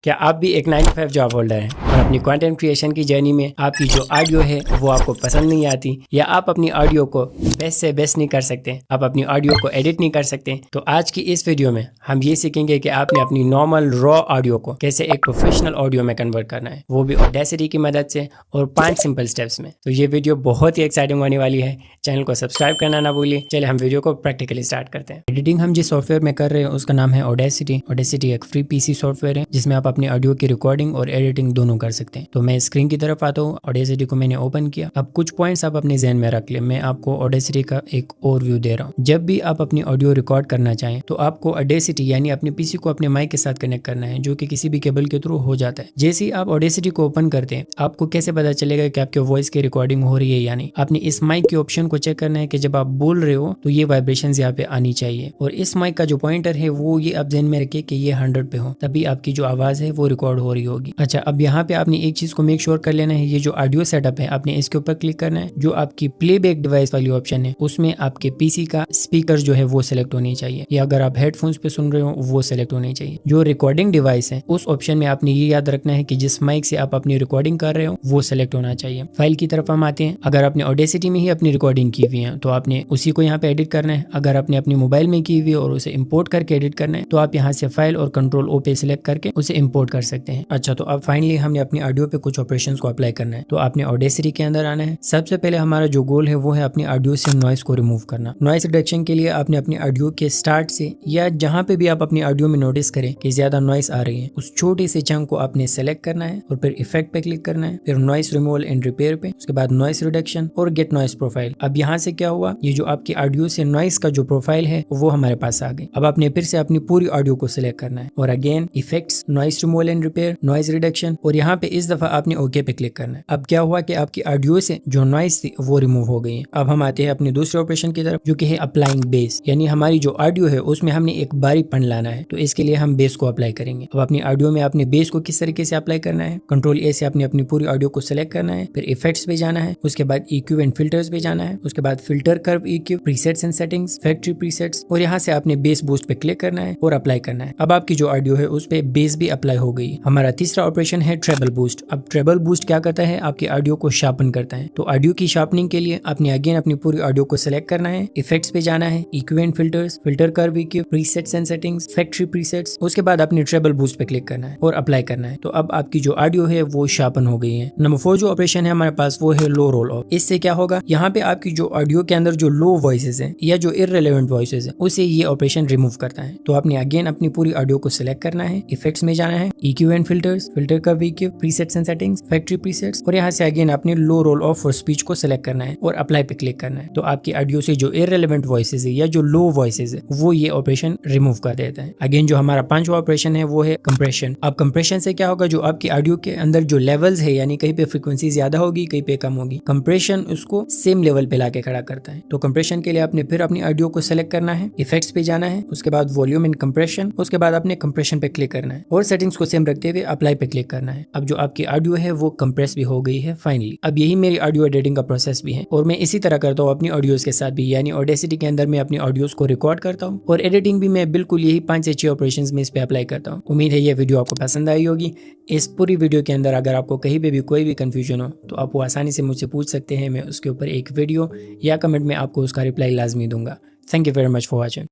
क्या आप भी एक 9 to 5 जॉब होल्डर हैं और अपनी कंटेंट क्रिएशन की जर्नी में आपकी जो ऑडियो है वो आपको पसंद नहीं आती, या आप अपनी ऑडियो को बेस्ट से बेस्ट नहीं कर सकते, आप अपनी ऑडियो को एडिट नहीं कर सकते, तो आज की इस वीडियो में हम ये सीखेंगे कि आपने अपनी नॉर्मल रॉ ऑडियो को कैसे एक प्रोफेशनल ऑडियो में कन्वर्ट करना है, वो भी ऑडेसिटी की मदद से और 5 सिंपल स्टेप्स में। तो ये वीडियो बहुत ही एक्साइटिंग होने वाली है। चैनल को सब्सक्राइब करना ना भूलिए। चलिए हम वीडियो को प्रैक्टिकली स्टार्ट करते हैं। एडिटिंग हम जिस सॉफ्टवेयर में कर रहे हैं उसका नाम है ऑडेसिटी। ऑडेसिटी एक फ्री पीसी सॉफ्टवेयर है जिसमें आप अपनी ऑडियो की रिकॉर्डिंग और एडिटिंग दोनों कर सकते हैं। तो मैं स्क्रीन की तरफ आता हूँ, ऑडेसिटी को मैंने ओपन किया। अब कुछ पॉइंट्स आप अपने जहन में रख ले। मैं आपको ऑडेसिटी का एक ओवरव्यू दे रहा हूँ। जब भी आप अपनी ऑडियो रिकॉर्ड करना चाहें तो आपको ऑडेसिटी यानी अपने पीसी को अपने माइक के साथ कनेक्ट करना है, जो कि किसी भी केबल के थ्रू हो जाता है। जैसे ही आप ऑडेसिटी को ओपन करते हैं, आपको कैसे पता चलेगा कि आपके वॉइस की रिकॉर्डिंग हो रही है या नहीं? आपने इस माइक के ऑप्शन को चेक करना है कि जब आप बोल रहे हो तो ये वाइब्रेशंस यहाँ पे आनी चाहिए, और इस माइक का जो पॉइंटर है वो ये आप जहन में रखिए कि ये 100 पे हो, तभी आपकी जो आवाज है वो रिकॉर्ड हो रही होगी। अच्छा, अब यहाँ पे आपने एक चीज को मेक श्योर कर लेना है, ये जो ऑडियो सेटअप है आपने इसके ऊपर क्लिक करना है। जो आपकी प्लेबैक डिवाइस वाली ऑप्शन है उसमें आपके पीसी का स्पीकर जो है वो सिलेक्ट होनी चाहिए, या अगर आप हेडफोन्स पे सुन रहे हो वो सिलेक्ट होनी चाहिए। जो रिकॉर्डिंग डिवाइस है उस ऑप्शन में आपने ये याद रखना है कि जिस माइक से आप अपनी रिकॉर्डिंग कर रहे हो वो सिलेक्ट होना चाहिए। फाइल की तरफ हम आते हैं। अगर आपने ऑडेसिटी में ही अपनी रिकॉर्डिंग की हुई है तो आपने उसी को यहाँ पे एडिट करना है। अगर आपने अपनी मोबाइल में की हुई है और उसे इंपोर्ट करके एडिट करना है तो आप यहाँ से फाइल और कंट्रोल ओ पे सिलेक्ट करके उसे इंपोर्ट कर सकते हैं। अच्छा, तो अब फाइनली हमने अपनी ऑडियो पे कुछ ऑपरेशंस को अप्लाई करना है। तो आपने ऑडेसिटी के अंदर आना है। सबसे पहले हमारा जो गोल है वो है अपनी ऑडियो से नॉइस को रिमूव करना। नॉइस रिडक्शन के लिए आपने अपनी ऑडियो के स्टार्ट से या जहाँ पे भी आप अपनी ऑडियो में नोटिस करें कि ज्यादा नॉइस आ रही है, उस छोटे से चंक को आपने सेलेक्ट करना है और फिर इफेक्ट पे क्लिक करना है, फिर नॉइस रिमूवल एंड रिपेयर पे, उसके बाद नॉइस रिडक्शन और गेट नॉइस प्रोफाइल। अब यहाँ से क्या हुआ, ये जो आपकी ऑडियो से नॉइस का जो प्रोफाइल है वो हमारे पास आ गई। अब आपने फिर से अपनी पूरी ऑडियो को सिलेक्ट करना है और again effects, noise removal and repair, noise reduction, और यहाँ पे इस दफा आपने ओके पे क्लिक करना है। अब क्या हुआ कि आपकी ऑडियो से जो नॉइस थी वो रिमूव हो गई है। अब हम आते हैं अपने दूसरे ऑपरेशन की तरफ, जो कि है अप्लाइंग बेस, यानी हमारी जो ऑडियो है उसमें हमने एक बारीकपन लाना है। तो इसके लिए हम बेस को अप्लाई करेंगे। अब अपनी ऑडियो में आपने बेस को किस तरीके से अप्लाई करना है, कंट्रोल ए से आपने अपनी पूरी ऑडियो को सिलेक्ट करना है, फिर इफेक्ट्स पे जाना है, उसके बाद EQ एंड फिल्टर्स पे जाना है, उसके बाद filter curve EQ, presets and settings, factory presets, और यहाँ से आपने बेस बूस्ट पे क्लिक करना है और अप्लाई करना है। अब आपकी जो ऑडियो है उस पे बेस भी अप्लाई हो गई। हमारा तीसरा ऑपरेशन है ट्रेबल बूस्ट। अब ट्रेबल बूस्ट क्या करता है, आपकी ऑडियो को शार्पन करता है। तो ऑडियो की शार्पनिंग के लिए आपने अगेन अपनी पूरी ऑडियो को सिलेक्ट करना है, इफेक्ट्स पे जाना है, EQ and filters, filter curve EQ, presets and settings, factory presets, उसके बाद अपने ट्रेबल बूस्ट पे क्लिक करना है और अप्लाई करना है। तो अब आपकी जो ऑडियो है वो शार्पन हो गई है। नंबर 4 जो ऑपरेशन है हमारे पास वो है लो रोल ऑफ। इससे क्या होगा, यहाँ पे आपकी जो ऑडियो के अंदर जो लो वॉइसेस है या जो इररिलेवेंट वॉइसेस है उसे ये ऑपरेशन रिमूव करता है। तो आपने अगेन अपनी पूरी ऑडियो को सिलेक्ट करना है, इफेक्ट्स में जाना है, EQ and filters, filter curve EQ, presets and settings, factory presets, और यहाँ से अगेन अपने लो रोल ऑफ फॉर स्पीच को सिलेक्ट करना है और अप्लाई पे क्लिक करना है। तो आपकी ऑडियो से जो इररिलेवेंट वॉइसेस है या जो लो वॉइसेस है वो ये ऑपरेशन रिमूव कर देता है। अगेन जो हमारा 5वां ऑपरेशन है वो है कंप्रेशन। अब कंप्रेशन से क्या होगा, जो आपकी ऑडियो के अंदर जो लेवल्स है, यानी कहीं पे फ्रीक्वेंसी ज्यादा होगी कहीं पे कम होगी, कंप्रेशन उसको सेम लेवल पे लाके खड़ा करता है। तो कंप्रेशन के लिए आपने फिर अपनी ऑडियो को सिलेक्ट करना है, इफेक्ट्स पे जाना है, उसके बाद वॉल्यूम एंड कंप्रेशन, उसके बाद आपने कंप्रेशन पे क्लिक करना है और सेटिंग्स को सेम रखते हुए अप्लाई पे क्लिक करना है। अब जो आपकी ऑडियो है वो कंप्रेस भी हो गई है फाइनली। अब यही मेरी ऑडियो एडिटिंग का प्रोसेस भी है और मैं इसी तरह करता हूँ अपनी ऑडियोज के साथ भी, यानी ऑडेसिटी के अंदर मैं अपनी ऑडियोज को रिकॉर्ड करता हूँ और एडिटिंग भी मैं बिल्कुल यही 5 से 6 ऑपरेशंस में इस पे अप्लाई करता हूँ। उम्मीद है ये वीडियो आपको पसंद आई होगी। इस पूरी वीडियो के अंदर अगर आपको कहीं पे भी कोई भी कंफ्यूजन हो तो आप वो आसानी से मुझसे पूछ सकते हैं। मैं उसके ऊपर एक वीडियो या कमेंट में आपको उसका रिप्लाई लाजमी दूंगा। Thank you very much for watching.